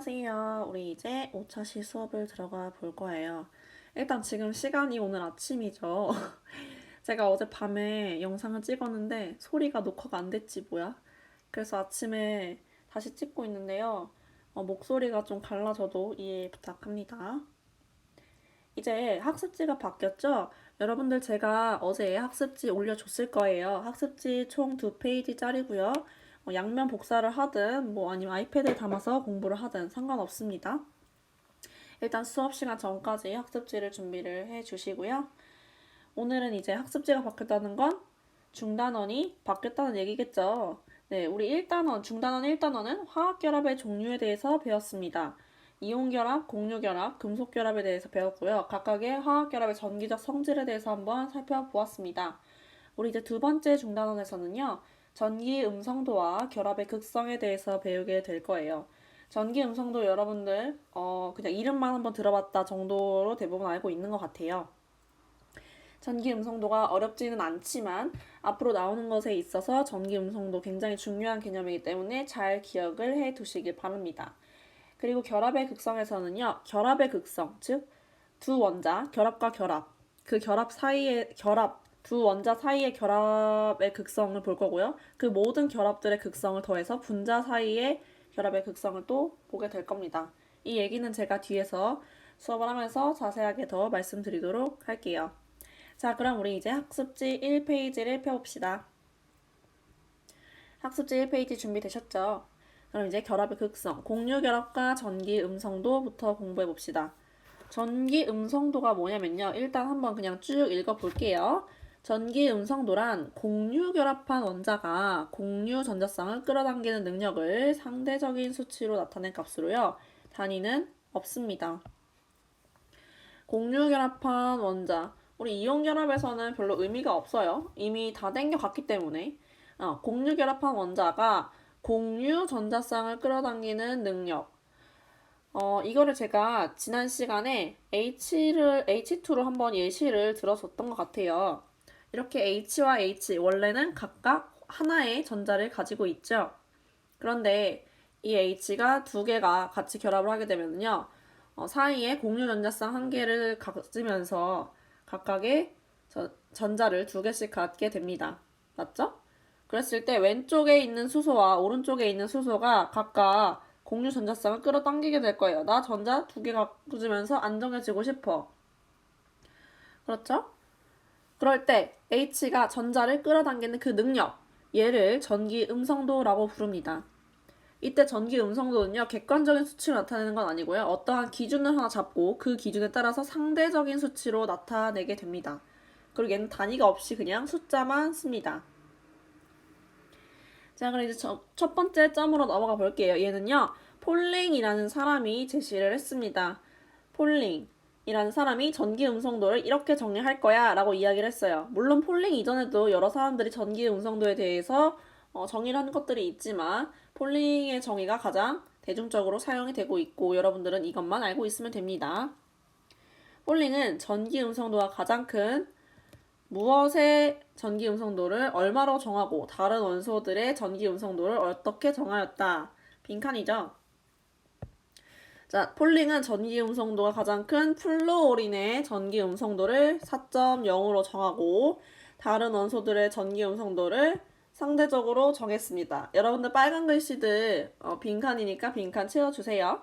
안녕하세요. 우리 이제 5차시 수업을 들어가 볼 거예요. 일단 지금 시간이 오늘 아침이죠. 제가 어젯밤에 영상을 찍었는데 소리가 녹화가 안 됐지 뭐야. 그래서 아침에 다시 찍고 있는데요. 목소리가 좀 갈라져도 이해 부탁합니다. 이제 학습지가 바뀌었죠? 여러분들 제가 어제 학습지 올려줬을 거예요. 학습지 총 2페이지짜리고요. 양면 복사를 하든 뭐 아니면 아이패드에 담아서 공부를 하든 상관없습니다. 일단 수업 시간 전까지 학습지를 준비를 해 주시고요. 오늘은 이제 학습지가 바뀌었다는 건 중단원이 바뀌었다는 얘기겠죠. 네, 우리 1단원, 중단원 1단원은 화학결합의 종류에 대해서 배웠습니다. 이온결합, 공유결합, 금속결합에 대해서 배웠고요. 각각의 화학결합의 전기적 성질에 대해서 한번 살펴보았습니다. 우리 이제 두 번째 중단원에서는요. 전기 음성도와 결합의 극성에 대해서 배우게 될 거예요. 전기 음성도 여러분들 그냥 이름만 한번 들어봤다 정도로 대부분 알고 있는 것 같아요. 전기 음성도가 어렵지는 않지만 앞으로 나오는 것에 있어서 전기 음성도 굉장히 중요한 개념이기 때문에 잘 기억을 해 두시길 바랍니다. 그리고 결합의 극성에서는요. 결합의 극성, 즉 두 원자, 결합과 결합, 그 결합 사이의 결합, 두 원자 사이의 결합의 극성을 볼 거고요. 그 모든 결합들의 극성을 더해서 분자 사이의 결합의 극성을 또 보게 될 겁니다. 이 얘기는 제가 뒤에서 수업을 하면서 자세하게 더 말씀드리도록 할게요. 자, 그럼 우리 이제 학습지 1페이지를 펴봅시다. 학습지 1페이지 준비되셨죠? 그럼 이제 결합의 극성, 공유결합과 전기 음성도부터 공부해봅시다. 전기 음성도가 뭐냐면요. 일단 한번 그냥 쭉 읽어볼게요. 전기 음성도란 공유결합한 원자가 공유 전자쌍을 끌어당기는 능력을 상대적인 수치로 나타낸 값으로요. 단위는 없습니다. 공유결합한 원자. 우리 이온결합에서는 별로 의미가 없어요. 이미 다 땡겨갔기 때문에. 공유결합한 원자가 공유 전자쌍을 끌어당기는 능력. 이거를 제가 지난 시간에 H2로 한번 예시를 들어줬던 것 같아요. 이렇게 H와 H, 원래는 각각 하나의 전자를 가지고 있죠. 그런데 이 H가 두 개가 같이 결합을 하게 되면요. 사이에 공유 전자쌍 한 개를 가지면서 각각의 전자를 두 개씩 갖게 됩니다. 맞죠? 그랬을 때 왼쪽에 있는 수소와 오른쪽에 있는 수소가 각각 공유 전자쌍을 끌어당기게 될 거예요. 나 전자 두 개 가지면서 안정해지고 싶어. 그렇죠? 그럴 때 H가 전자를 끌어당기는 그 능력, 얘를 전기 음성도라고 부릅니다. 이때 전기 음성도는요, 객관적인 수치로 나타내는 건 아니고요. 어떠한 기준을 하나 잡고 그 기준에 따라서 상대적인 수치로 나타내게 됩니다. 그리고 얘는 단위가 없이 그냥 숫자만 씁니다. 자, 그럼 이제 첫 번째 점으로 넘어가 볼게요. 얘는요, 폴링이라는 사람이 제시를 했습니다. 폴링이라는 사람이 전기 음성도를 이렇게 정리할 거야 라고 이야기를 했어요. 물론 폴링 이전에도 여러 사람들이 전기 음성도에 대해서 정의를 한 것들이 있지만 폴링의 정의가 가장 대중적으로 사용이 되고 있고 여러분들은 이것만 알고 있으면 됩니다. 폴링은 전기 음성도가 가장 큰 무엇의 전기 음성도를 얼마로 정하고 다른 원소들의 전기 음성도를 어떻게 정하였다. 빈칸이죠. 자, 폴링은 전기 음성도가 가장 큰 플루오린의 전기 음성도를 4.0으로 정하고 다른 원소들의 전기 음성도를 상대적으로 정했습니다. 여러분들 빨간 글씨들 빈칸이니까 빈칸 채워주세요.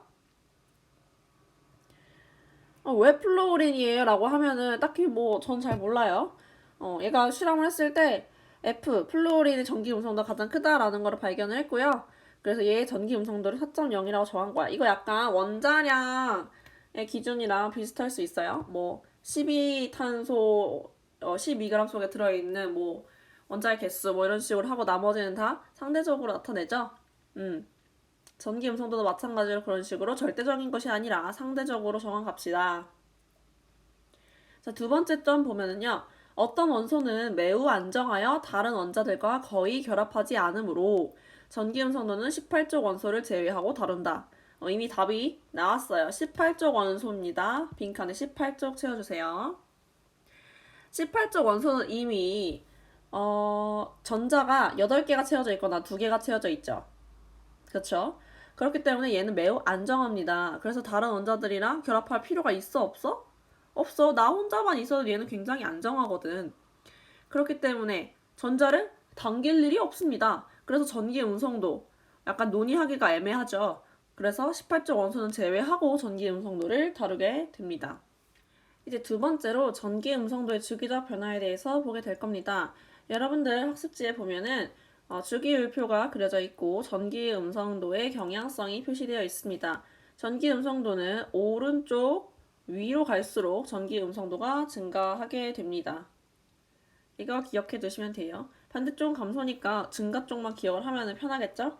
왜 플루오린이에요? 라고 하면은 딱히 뭐 전 잘 몰라요. 얘가 실험을 했을 때 F, 플루오린의 전기 음성도가 가장 크다라는 걸 발견을 했고요. 그래서 얘의 전기 음성도를 4.0이라고 정한 거야. 이거 약간 원자량의 기준이랑 비슷할 수 있어요. 뭐 12탄소 12g 속에 들어있는 뭐 원자의 개수 뭐 이런 식으로 하고 나머지는 다 상대적으로 나타내죠. 전기 음성도도 마찬가지로 그런 식으로 절대적인 것이 아니라 상대적으로 정한 값이다. 자, 두 번째 점 보면은요. 어떤 원소는 매우 안정하여 다른 원자들과 거의 결합하지 않으므로 전기 음성도는 18쪽 원소를 제외하고 다룬다. 이미 답이 나왔어요. 18쪽 원소입니다. 빈칸에 18쪽 채워주세요. 18쪽 원소는 이미 전자가 8개가 채워져 있거나 2개가 채워져 있죠. 그렇죠? 그렇기 때문에 얘는 매우 안정합니다. 그래서 다른 원자들이랑 결합할 필요가 있어, 없어? 없어. 나 혼자만 있어도 얘는 굉장히 안정하거든. 그렇기 때문에 전자를 당길 일이 없습니다. 그래서 전기 음성도 약간 논의하기가 애매하죠. 그래서 18조 원소는 제외하고 전기 음성도를 다루게 됩니다. 이제 두 번째로 전기 음성도의 주기적 변화에 대해서 보게 될 겁니다. 여러분들 학습지에 보면은 주기율표가 그려져 있고 전기 음성도의 경향성이 표시되어 있습니다. 전기 음성도는 오른쪽 위로 갈수록 전기 음성도가 증가하게 됩니다. 이거 기억해 두시면 돼요. 반대쪽은 감소니까 증가 쪽만 기억을 하면 편하겠죠?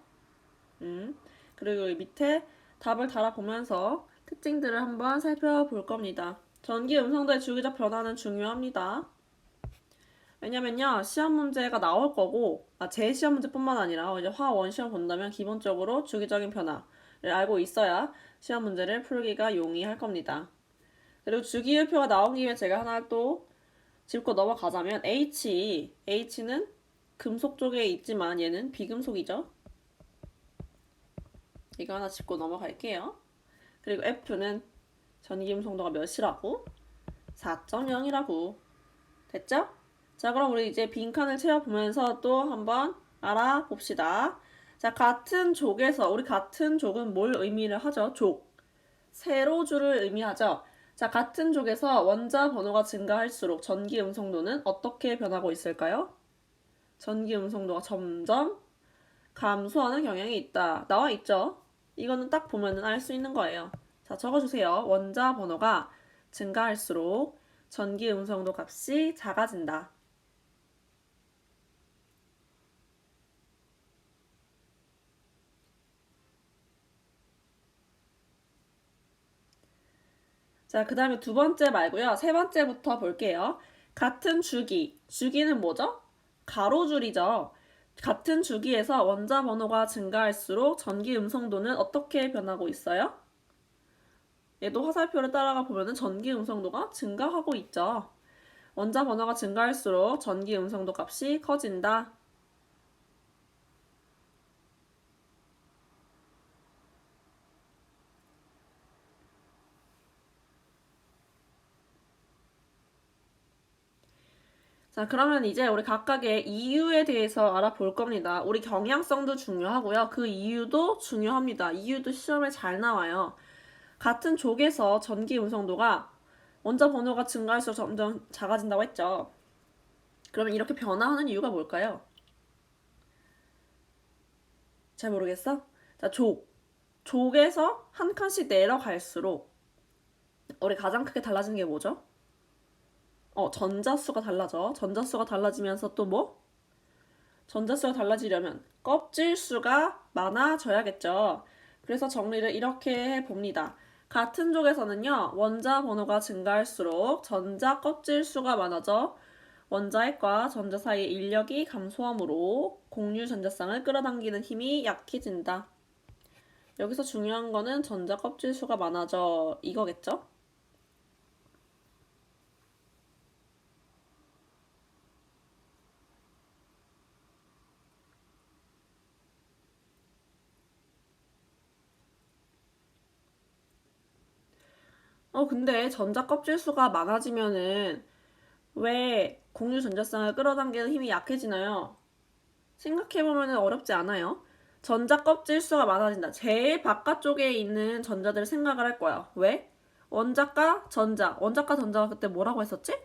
그리고 밑에 답을 달아보면서 특징들을 한번 살펴볼 겁니다. 전기 음성도의 주기적 변화는 중요합니다. 왜냐면요, 시험 문제가 나올 거고, 제 시험 문제뿐만 아니라 이제 화원 시험 본다면 기본적으로 주기적인 변화를 알고 있어야 시험 문제를 풀기가 용이할 겁니다. 그리고 주기율표가 나온 김에 제가 하나 또 짚고 넘어가자면 H는 금속 쪽에 있지만 얘는 비금속이죠. 이거 하나 짚고 넘어갈게요. 그리고 F는 전기음성도가 몇이라고? 4.0이라고. 됐죠? 자, 그럼 우리 이제 빈칸을 채워보면서 또 한번 알아봅시다. 자, 같은 족에서, 우리 같은 족은 뭘 의미를 하죠? 족. 세로줄을 의미하죠. 자, 같은 족에서 원자 번호가 증가할수록 전기 음성도는 어떻게 변하고 있을까요? 전기 음성도가 점점 감소하는 경향이 있다. 나와 있죠? 이거는 딱 보면은 알 수 있는 거예요. 자, 적어주세요. 원자 번호가 증가할수록 전기 음성도 값이 작아진다. 자, 그 다음에 두 번째 말고요. 세 번째부터 볼게요. 같은 주기. 주기는 뭐죠? 가로줄이죠. 같은 주기에서 원자 번호가 증가할수록 전기 음성도는 어떻게 변하고 있어요? 얘도 화살표를 따라가 보면은 전기 음성도가 증가하고 있죠. 원자 번호가 증가할수록 전기 음성도 값이 커진다. 자, 그러면 이제 우리 각각의 이유에 대해서 알아볼 겁니다. 우리 경향성도 중요하고요. 그 이유도 중요합니다. 이유도 시험에 잘 나와요. 같은 족에서 전기 음성도가 원자 번호가 증가할수록 점점 작아진다고 했죠. 그러면 이렇게 변화하는 이유가 뭘까요? 잘 모르겠어? 자, 족에서 한 칸씩 내려갈수록 우리 가장 크게 달라지는 게 뭐죠? 전자수가 달라져. 전자수가 달라지면서 또 뭐? 전자수가 달라지려면 껍질수가 많아져야겠죠. 그래서 정리를 이렇게 해봅니다. 같은 족에서는요, 원자 번호가 증가할수록 전자 껍질수가 많아져 원자핵과 전자 사이의 인력이 감소하므로 공유 전자쌍을 끌어당기는 힘이 약해진다. 여기서 중요한 거는 전자 껍질수가 많아져 이거겠죠? 근데 전자 껍질수가 많아지면은 왜 공유 전자쌍을 끌어당기는 힘이 약해지나요? 생각해보면 어렵지 않아요. 전자 껍질수가 많아진다. 제일 바깥쪽에 있는 전자들을 생각을 할 거야. 왜? 원자과 전자. 원자과 전자가 그때 뭐라고 했었지?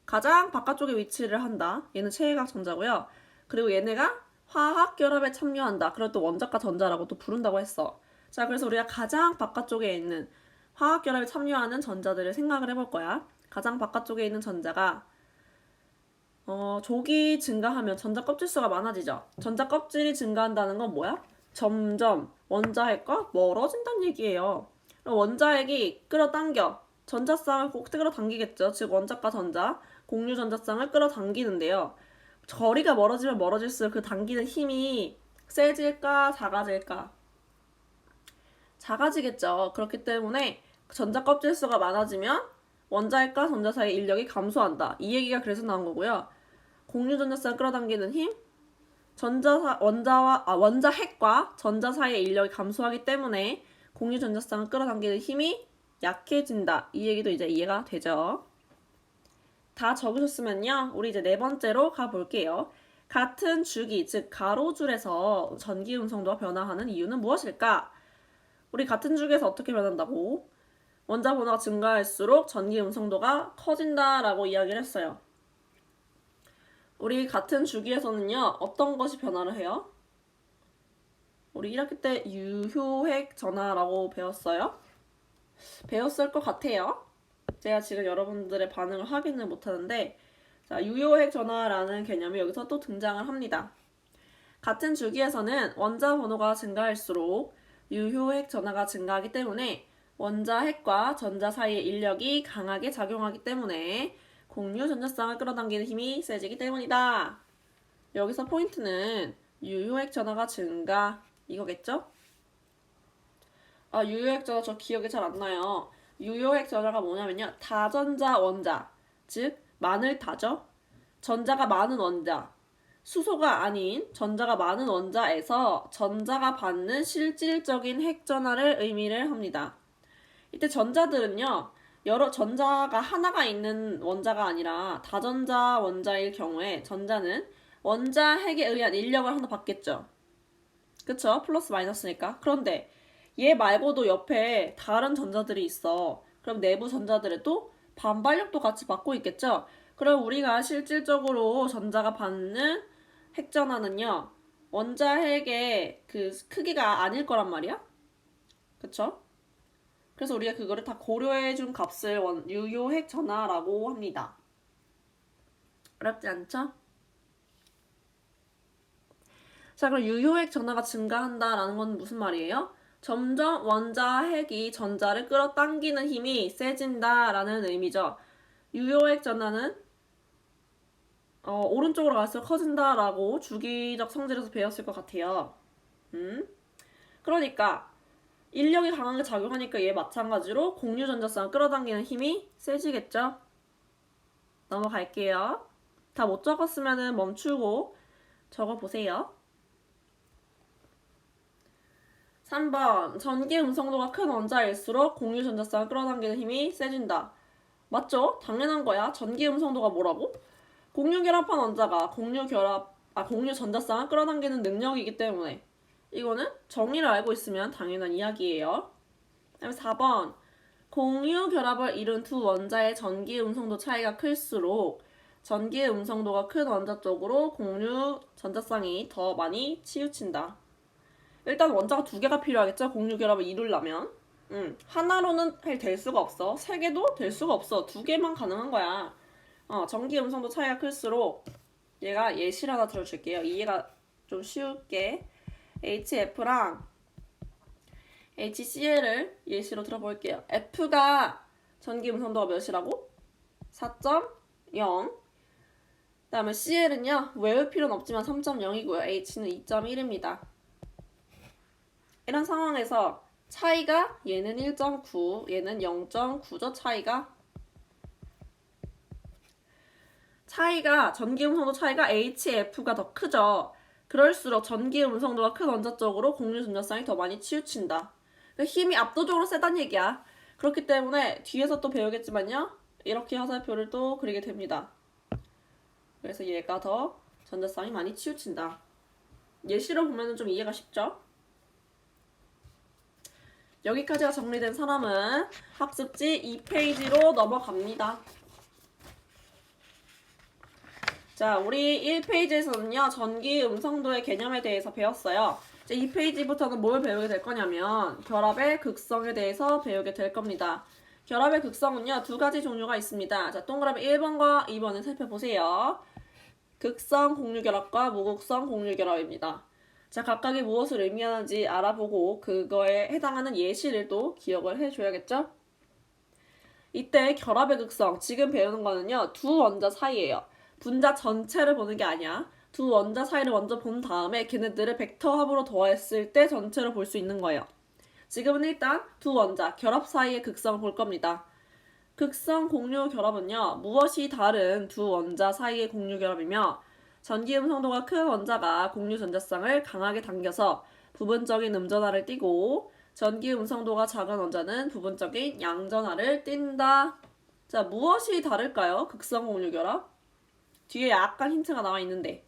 가장 바깥쪽에 위치를 한다. 얘는 최외각 전자고요. 그리고 얘네가 화학 결합에 참여한다. 그리고 또 원자과 전자라고 또 부른다고 했어. 자, 그래서 우리가 가장 바깥쪽에 있는 화학 결합에 참여하는 전자들을 생각을 해볼 거야. 가장 바깥쪽에 있는 전자가 족이 증가하면 전자 껍질 수가 많아지죠. 전자 껍질이 증가한다는 건 뭐야? 점점 원자핵과 멀어진다는 얘기예요. 원자핵이 끌어당겨 전자쌍을 꼭 끌어당기겠죠. 즉 원자과 전자, 공유 전자쌍을 끌어당기는데요. 거리가 멀어지면 멀어질수록 그 당기는 힘이 세질까 작아질까? 작아지겠죠. 그렇기 때문에 전자 껍질 수가 많아지면 원자핵과 전자 사이의 인력이 감소한다. 이 얘기가 그래서 나온 거고요. 공유 전자쌍을 끌어당기는 힘 원자 핵과 전자 사이의 인력이 감소하기 때문에 공유 전자쌍을 끌어당기는 힘이 약해진다. 이 얘기도 이제 이해가 되죠. 다 적으셨으면요. 우리 이제 네 번째로 가볼게요. 같은 주기, 즉 가로줄에서 전기 음성도가 변화하는 이유는 무엇일까? 우리 같은 주기에서 어떻게 변한다고? 원자 번호가 증가할수록 전기 음성도가 커진다라고 이야기를 했어요. 우리 같은 주기에서는요. 어떤 것이 변화를 해요? 우리 1학기 때 유효핵 전화라고 배웠어요? 배웠을 것 같아요. 제가 지금 여러분들의 반응을 확인을 못하는데 자, 유효핵 전화라는 개념이 여기서 또 등장을 합니다. 같은 주기에서는 원자 번호가 증가할수록 유효핵 전화가 증가하기 때문에 원자 핵과 전자 사이의 인력이 강하게 작용하기 때문에 공유 전자쌍을 끌어당기는 힘이 세지기 때문이다. 여기서 포인트는 유효핵 전화가 증가 이거겠죠? 유효핵 전화 저 기억이 잘 안 나요. 유효핵 전화가 뭐냐면요. 다전자 원자, 즉 많을 다죠. 전자가 많은 원자, 수소가 아닌 전자가 많은 원자에서 전자가 받는 실질적인 핵 전화를 의미를 합니다. 이때 전자들은요. 여러 전자가 하나가 있는 원자가 아니라 다전자 원자일 경우에 전자는 원자 핵에 의한 인력을 하나 받겠죠. 그쵸? 플러스 마이너스니까. 그런데 얘 말고도 옆에 다른 전자들이 있어. 그럼 내부 전자들에도 반발력도 같이 받고 있겠죠? 그럼 우리가 실질적으로 전자가 받는 핵전화는요. 원자 핵의 그 크기가 아닐 거란 말이야. 그쵸? 그래서 우리가 그거를 다 고려해준 값을 유효핵 전화라고 합니다. 어렵지 않죠? 자, 그럼 유효핵 전화가 증가한다라는 건 무슨 말이에요? 점점 원자 핵이 전자를 끌어당기는 힘이 세진다라는 의미죠. 유효핵 전화는 오른쪽으로 갈수록 커진다라고 주기적 성질에서 배웠을 것 같아요. 그러니까 인력이 강하게 작용하니까 얘 마찬가지로 공유 전자쌍을 끌어당기는 힘이 세지겠죠? 넘어갈게요. 다 못 적었으면 멈추고 적어보세요. 3번 전기 음성도가 큰 원자일수록 공유 전자쌍을 끌어당기는 힘이 세진다. 맞죠? 당연한 거야. 전기 음성도가 뭐라고? 공유 결합한 원자가 공유 전자쌍을 끌어당기는 능력이기 때문에 이거는 정의를 알고 있으면 당연한 이야기예요. 그다음에 4번 공유 결합을 이룬 두 원자의 전기 음성도 차이가 클수록 전기 음성도가 큰 원자 쪽으로 공유 전자쌍이 더 많이 치우친다. 일단 원자가 두 개가 필요하겠죠? 공유 결합을 이루려면. 하나로는 될 수가 없어. 세 개도 될 수가 없어. 두 개만 가능한 거야. 전기 음성도 차이가 클수록 얘가 예시를 하나 들어줄게요. 이해가 좀 쉬울게. HF랑 HCl을 예시로 들어볼게요. F가 전기 음성도가 몇이라고? 4.0. 그 다음에 Cl은요. 외울 필요는 없지만 3.0이고요. H는 2.1입니다. 이런 상황에서 차이가 얘는 1.9, 얘는 0.9죠. 차이가 전기 음성도 차이가 HF가 더 크죠. 그럴수록 전기 음성도가 큰 원자 쪽으로 공유 전자쌍이 더 많이 치우친다. 그러니까 힘이 압도적으로 세단 얘기야. 그렇기 때문에 뒤에서 또 배우겠지만요. 이렇게 화살표를 또 그리게 됩니다. 그래서 얘가 더 전자쌍이 많이 치우친다. 예시로 보면 좀 이해가 쉽죠? 여기까지가 정리된 사람은 학습지 2페이지로 넘어갑니다. 자, 우리 1페이지에서는요. 전기 음성도의 개념에 대해서 배웠어요. 이제 2페이지부터는 뭘 배우게 될 거냐면 결합의 극성에 대해서 배우게 될 겁니다. 결합의 극성은요. 두 가지 종류가 있습니다. 자, 동그라미 1번과 2번을 살펴보세요. 극성 공유결합과 무극성 공유결합입니다. 자, 각각이 무엇을 의미하는지 알아보고 그거에 해당하는 예시를 또 기억을 해줘야겠죠? 이때 결합의 극성, 지금 배우는 거는요. 두 원자 사이예요. 분자 전체를 보는 게 아니야. 두 원자 사이를 먼저 본 다음에 걔네들을 벡터 합으로 더했을 때 전체를 볼 수 있는 거예요. 지금은 일단 두 원자, 결합 사이의 극성을 볼 겁니다. 극성 공유 결합은요. 무엇이 다른 두 원자 사이의 공유 결합이며 전기음 성도가 큰 원자가 공유 전자쌍을 강하게 당겨서 부분적인 음전하를 띠고 전기음 성도가 작은 원자는 부분적인 양전하를 띈다. 자, 무엇이 다를까요? 극성 공유 결합? 뒤에 약간 힌트가 나와 있는데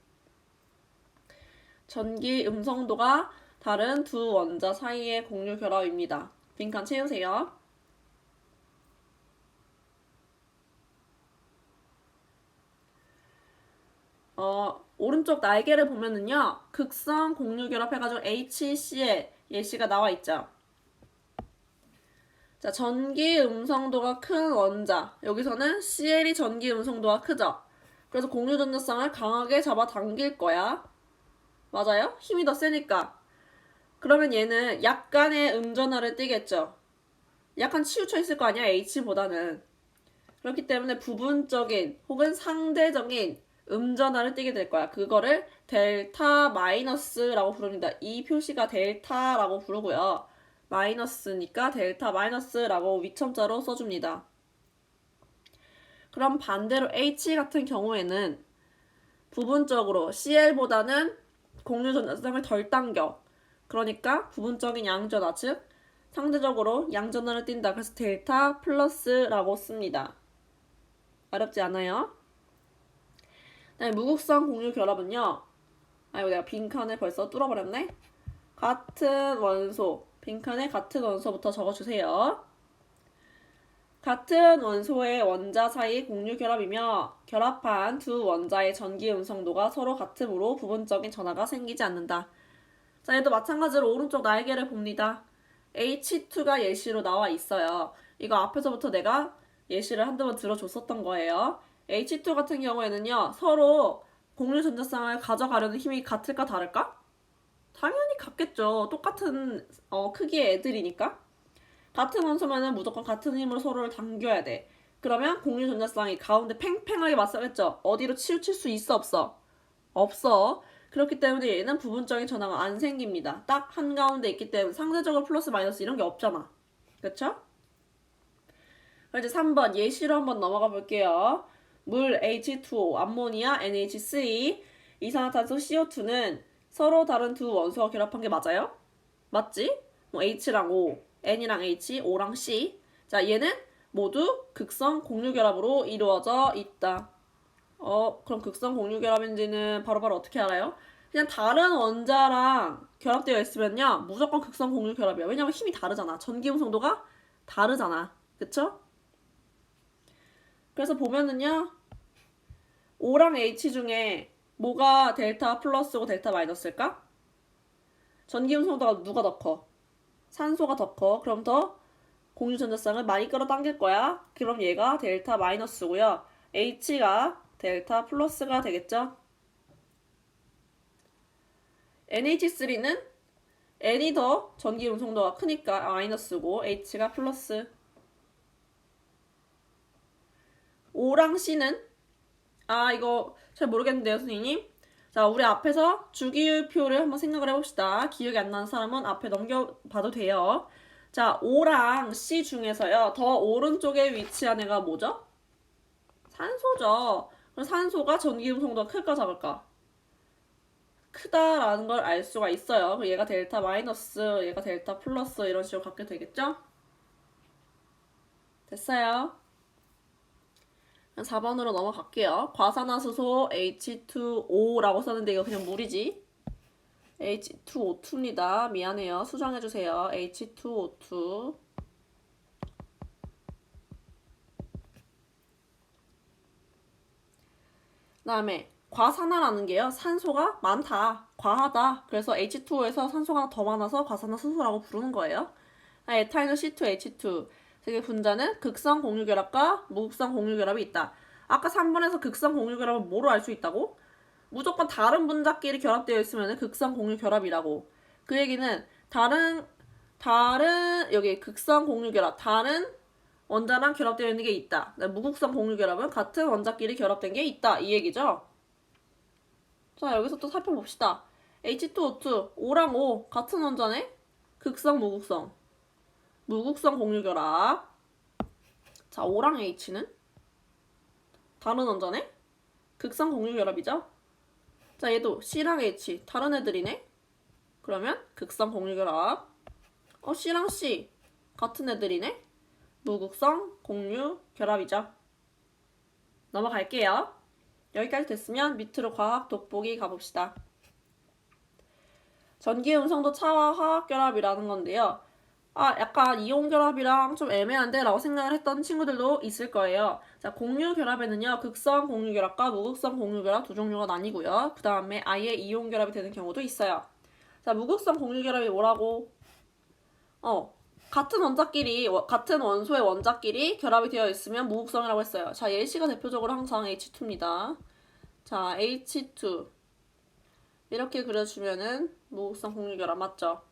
전기 음성도가 다른 두 원자 사이의 공유 결합입니다. 빈칸 채우세요. 오른쪽 날개를 보면은요, 극성 공유 결합해가지고 HCl 예시가 나와 있죠. 자, 전기 음성도가 큰 원자. 여기서는 CL이 전기 음성도가 크죠. 그래서 공유 전자쌍을 강하게 잡아당길 거야. 맞아요? 힘이 더 세니까. 그러면 얘는 약간의 음전하를 띠겠죠. 약간 치우쳐 있을 거 아니야, H보다는. 그렇기 때문에 부분적인 혹은 상대적인 음전하를 띠게 될 거야. 그거를 델타 마이너스라고 부릅니다. 이 표시가 델타라고 부르고요. 마이너스니까 델타 마이너스라고 위첨자로 써줍니다. 그럼 반대로 H 같은 경우에는 부분적으로 CL보다는 공유 전자쌍을 덜 당겨. 그러니까 부분적인 양전하, 즉 상대적으로 양전하를 띈다. 그래서 델타 플러스라고 씁니다. 어렵지 않아요? 네, 무극성 공유 결합은요. 아이고 내가 빈칸을 벌써 뚫어버렸네. 같은 원소, 빈칸에 같은 원소부터 적어주세요. 같은 원소의 원자 사이 공유 결합이며 결합한 두 원자의 전기 음성도가 서로 같으므로 부분적인 전하가 생기지 않는다. 자, 얘도 마찬가지로 오른쪽 날개를 봅니다. H2가 예시로 나와 있어요. 이거 앞에서부터 내가 예시를 한두 번 들어줬었던 거예요. H2 같은 경우에는요, 서로 공유 전자쌍을 가져가려는 힘이 같을까 다를까? 당연히 같겠죠. 똑같은 크기의 애들이니까. 같은 원소면은 무조건 같은 힘으로 서로를 당겨야 돼. 그러면 공유 전자쌍이 가운데 팽팽하게 맞서겠죠. 어디로 치우칠 수 있어 없어? 없어. 그렇기 때문에 얘는 부분적인 전하가 안 생깁니다. 딱 한가운데 있기 때문에 상대적으로 플러스 마이너스 이런 게 없잖아. 그쵸? 그럼 이제 3번 예시로 한번 넘어가 볼게요. 물 H2O, 암모니아 NH3, 이산화탄소 CO2는 서로 다른 두 원소가 결합한 게 맞아요? 맞지? 뭐 H랑 O, N이랑 H, O랑 C. 자, 얘는 모두 극성 공유 결합으로 이루어져 있다. 그럼 극성 공유 결합인지는 바로바로 어떻게 알아요? 그냥 다른 원자랑 결합되어 있으면요, 무조건 극성 공유 결합이야. 왜냐면 힘이 다르잖아. 전기 음성도가 다르잖아. 그쵸? 그래서 보면은요, O랑 H 중에 뭐가 델타 플러스고 델타 마이너스일까? 전기 음성도가 누가 더 커? 산소가 더 커. 그럼 더 공유 전자쌍을 많이 끌어당길 거야. 그럼 얘가 델타 마이너스고요. H가 델타 플러스가 되겠죠? NH3는 N이 더 전기 음성도가 크니까 마이너스고 H가 플러스. O랑 C는 이거 잘 모르겠는데요, 선생님. 자, 우리 앞에서 주기율표를 한번 생각을 해봅시다. 기억이 안 나는 사람은 앞에 넘겨봐도 돼요. 자, O랑 C 중에서요, 더 오른쪽에 위치한 애가 뭐죠? 산소죠. 그럼 산소가 전기 음성도가 클까 작을까? 크다라는 걸 알 수가 있어요. 그럼 얘가 델타 마이너스, 얘가 델타 플러스 이런 식으로 갖게 되겠죠? 됐어요. 4번으로 넘어갈게요. 과산화수소 H2O라고 썼는데 이거 그냥 물이지. H2O2입니다. 미안해요. 수정해주세요. H2O2. 그 다음에 과산화라는 게요. 산소가 많다. 과하다. 그래서 H2O에서 산소가 더 많아서 과산화수소라고 부르는 거예요. 에타이노 C2H2. 세개 분자는 극성 공유결합과 무극성 공유결합이 있다. 아까 3번에서 극성 공유결합을 뭐로 알 수 있다고? 무조건 다른 분자끼리 결합되어 있으면 극성 공유결합이라고. 그 얘기는 다른 여기 극성 공유결합 다른 원자랑 결합되어 있는 게 있다. 무극성 공유결합은 같은 원자끼리 결합된 게 있다. 이 얘기죠. 자, 여기서 또 살펴봅시다. H2O2, O랑 O 같은 원자네? 극성, 무극성. 무극성 공유결합. 자, O랑 H는 다른 원자네? 극성 공유결합이죠? 자, 얘도 C랑 H 다른 애들이네? 그러면 극성 공유결합. C랑 C 같은 애들이네? 무극성 공유결합이죠. 넘어갈게요. 여기까지 됐으면 밑으로 과학 돋보기 가봅시다. 전기 음성도 차와 화학결합이라는 건데요. 약간 이온결합이랑 좀 애매한데 라고 생각을 했던 친구들도 있을 거예요. 자, 공유결합에는요, 극성 공유결합과 무극성 공유결합 두 종류가 나뉘고요. 그 다음에 아예 이온결합이 되는 경우도 있어요. 자, 무극성 공유결합이 뭐라고? 같은 원소의 원자끼리 결합이 되어 있으면 무극성이라고 했어요. 자, 예시가 대표적으로 항상 H2입니다. 자, H2. 이렇게 그려주면은 무극성 공유결합 맞죠?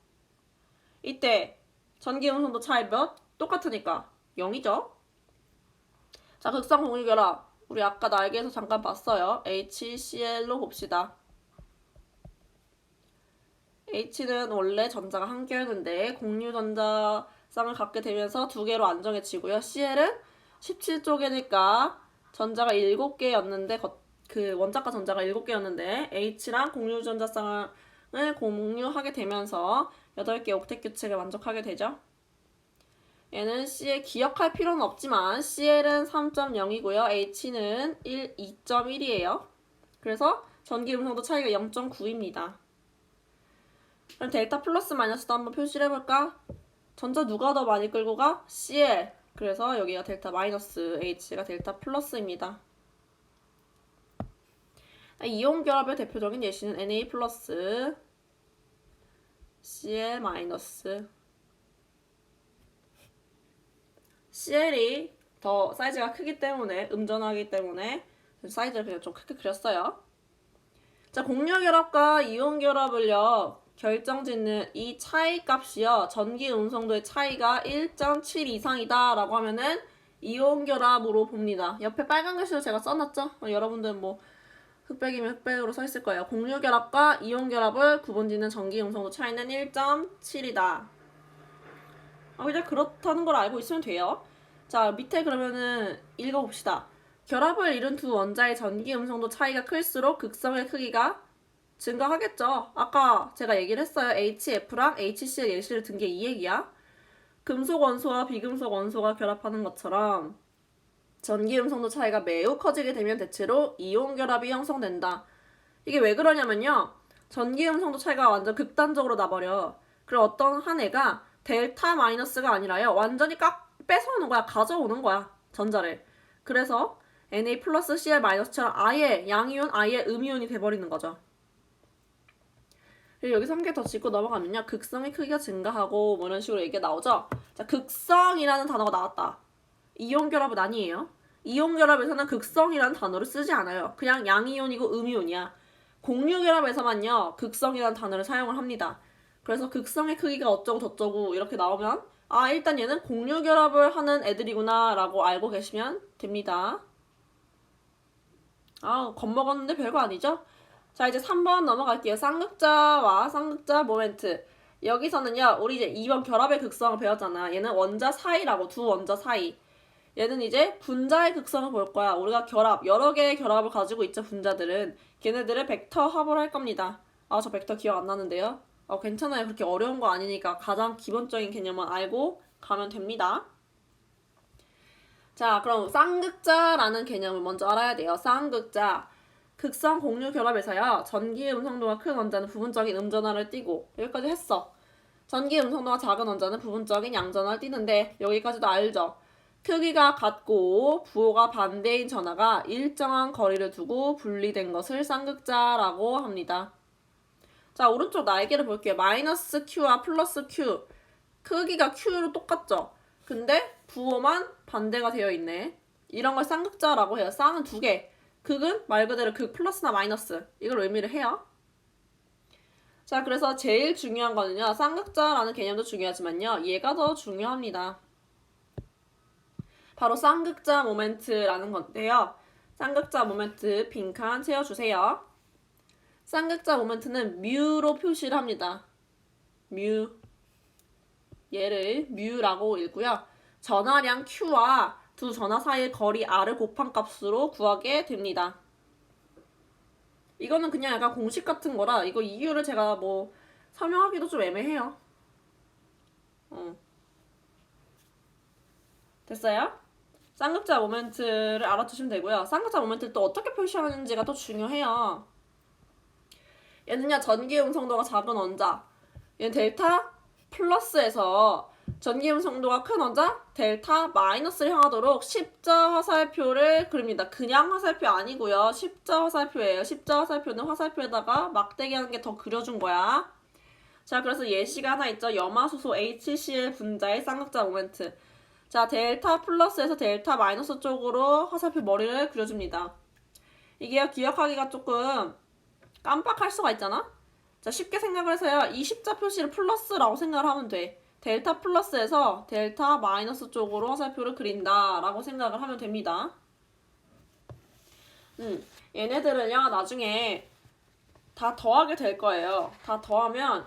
이때 전기 음성도 차이 몇? 똑같으니까 0이죠. 자, 극성 공유결합. 우리 아까 날개에서 잠깐 봤어요. HCl로 봅시다. H는 원래 전자가 한 개였는데 공유 전자쌍을 갖게 되면서 두 개로 안정해지고요. Cl은 17쪽이니까 전자가 7개였는데 그 원자과 전자가 7개였는데 H랑 공유 전자쌍을 공유하게 되면서 8개 옥텟 규칙을 만족하게 되죠. 얘는 C에 기억할 필요는 없지만 Cl은 3.0이고요. H는 2.1이에요. 그래서 전기 음성도 차이가 0.9입니다. 그럼 델타 플러스 마이너스도 한번 표시를 해볼까? 전자 누가 더 많이 끌고 가? Cl. 그래서 여기가 델타 마이너스, H가 델타 플러스입니다. 이온 결합의 대표적인 예시는 Na 플러스, Cl 마이너스. Cl이 더 사이즈가 크기 때문에, 음전하기 때문에 사이즈를 그냥 좀 크게 그렸어요. 자, 공유 결합과 이온 결합을요, 결정짓는 이 차이 값이요, 전기 음성도의 차이가 1.7 이상이다 라고 하면은 이온 결합으로 봅니다. 옆에 빨간 글씨로 제가 써놨죠? 여러분들은 뭐 흑백이면 흑백으로 써있을 거예요. 공유 결합과 이온 결합을 구분짓는 전기 음성도 차이는 1.7이다. 이제 그렇다는 걸 알고 있으면 돼요. 자, 밑에 그러면은 읽어봅시다. 결합을 이룬 두 원자의 전기 음성도 차이가 클수록 극성의 크기가 증가하겠죠. 아까 제가 얘기를 했어요. HF랑 HCl 예시를 든 게 이 얘기야. 금속 원소와 비금속 원소가 결합하는 것처럼 전기 음성도 차이가 매우 커지게 되면 대체로 이온 결합이 형성된다. 이게 왜 그러냐면요. 전기 음성도 차이가 완전 극단적으로 나버려. 그리고 어떤 한 애가 델타 마이너스가 아니라요. 완전히 뺏어오는 거야. 가져오는 거야. 전자를. 그래서 Na 플러스 Cl 마이너스처럼 아예 양이온, 아예 음이온이 돼버리는 거죠. 그리고 여기서 한 개 더 짚고 넘어가면요. 극성의 크기가 증가하고 뭐 이런 식으로 얘기가 나오죠. 자, 극성이라는 단어가 나왔다. 이온 결합은 아니에요. 이온 결합에서는 극성이라는 단어를 쓰지 않아요. 그냥 양이온이고 음이온이야. 공유 결합에서만요. 극성이라는 단어를 사용을 합니다. 그래서 극성의 크기가 어쩌고 저쩌고 이렇게 나오면 일단 얘는 공유 결합을 하는 애들이구나 라고 알고 계시면 됩니다. 겁먹었는데 별거 아니죠? 자, 이제 3번 넘어갈게요. 쌍극자와 쌍극자 모멘트. 여기서는요, 우리 이제 2번 결합의 극성을 배웠잖아. 얘는 원자 사이라고, 두 원자 사이. 얘는 이제 분자의 극성을 볼 거야. 우리가 여러 개의 결합을 가지고 있죠, 분자들은. 걔네들을 벡터 합을 할 겁니다. 저 벡터 기억 안 나는데요. 괜찮아요. 그렇게 어려운 거 아니니까 가장 기본적인 개념만 알고 가면 됩니다. 자, 그럼 쌍극자라는 개념을 먼저 알아야 돼요. 쌍극자. 극성 공유 결합에서요. 전기 음성도가 큰 원자는 부분적인 음전화를 띠고 여기까지 했어. 전기 음성도가 작은 원자는 부분적인 양전화를 띠는데 여기까지도 알죠? 크기가 같고 부호가 반대인 전하가 일정한 거리를 두고 분리된 것을 쌍극자라고 합니다. 자, 오른쪽 날개를 볼게요. 마이너스 Q와 플러스 Q. 크기가 Q로 똑같죠? 근데 부호만 반대가 되어 있네. 이런 걸 쌍극자라고 해요. 쌍은 두 개. 극은 말 그대로 극 플러스나 마이너스. 이걸 의미를 해요. 자, 그래서 제일 중요한 거는요. 쌍극자라는 개념도 중요하지만요. 얘가 더 중요합니다. 바로 쌍극자 모멘트라는 건데요. 쌍극자 모멘트 빈칸 채워주세요. 쌍극자 모멘트는 뮤로 표시를 합니다. 뮤. 얘를 뮤라고 읽고요. 전하량 Q와 두 전하 사이의 거리 R을 곱한 값으로 구하게 됩니다. 이거는 그냥 약간 공식 같은 거라 이거 이유를 제가 뭐 설명하기도 좀 애매해요. 어. 됐어요? 쌍극자 모멘트를 알아두시면 되고요. 쌍극자 모멘트를 또 어떻게 표시하는지가 또 중요해요. 얘는요, 전기 음성도가 작은 원자. 얘는 델타 플러스에서 전기 음성도가 큰 원자 델타 마이너스를 향하도록 십자 화살표를 그립니다. 그냥 화살표 아니고요. 십자 화살표예요. 십자 화살표는 화살표에다가 막대기 한 개 더 그려준 거야. 자, 그래서 예시가 하나 있죠. 염화수소 HCl 분자의 쌍극자 모멘트. 자, 델타 플러스에서 델타 마이너스 쪽으로 화살표 머리를 그려줍니다. 이게 기억하기가 조금 깜빡할 수가 있잖아? 자, 쉽게 생각을 해서요. 이 십자 표시를 플러스라고 생각을 하면 돼. 델타 플러스에서 델타 마이너스 쪽으로 화살표를 그린다 라고 생각을 하면 됩니다. 얘네들은요, 나중에 다 더하게 될 거예요. 다 더하면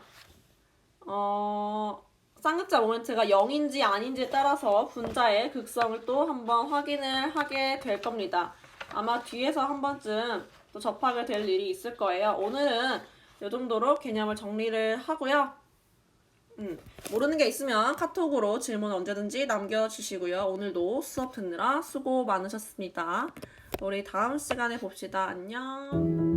쌍극자 모멘트가 0인지 아닌지에 따라서 분자의 극성을 또 한번 확인을 하게 될 겁니다. 아마 뒤에서 한 번쯤 또 접하게 될 일이 있을 거예요. 오늘은 이 정도로 개념을 정리를 하고요. 모르는 게 있으면 카톡으로 질문 언제든지 남겨주시고요. 오늘도 수업 듣느라 수고 많으셨습니다. 우리 다음 시간에 봅시다. 안녕.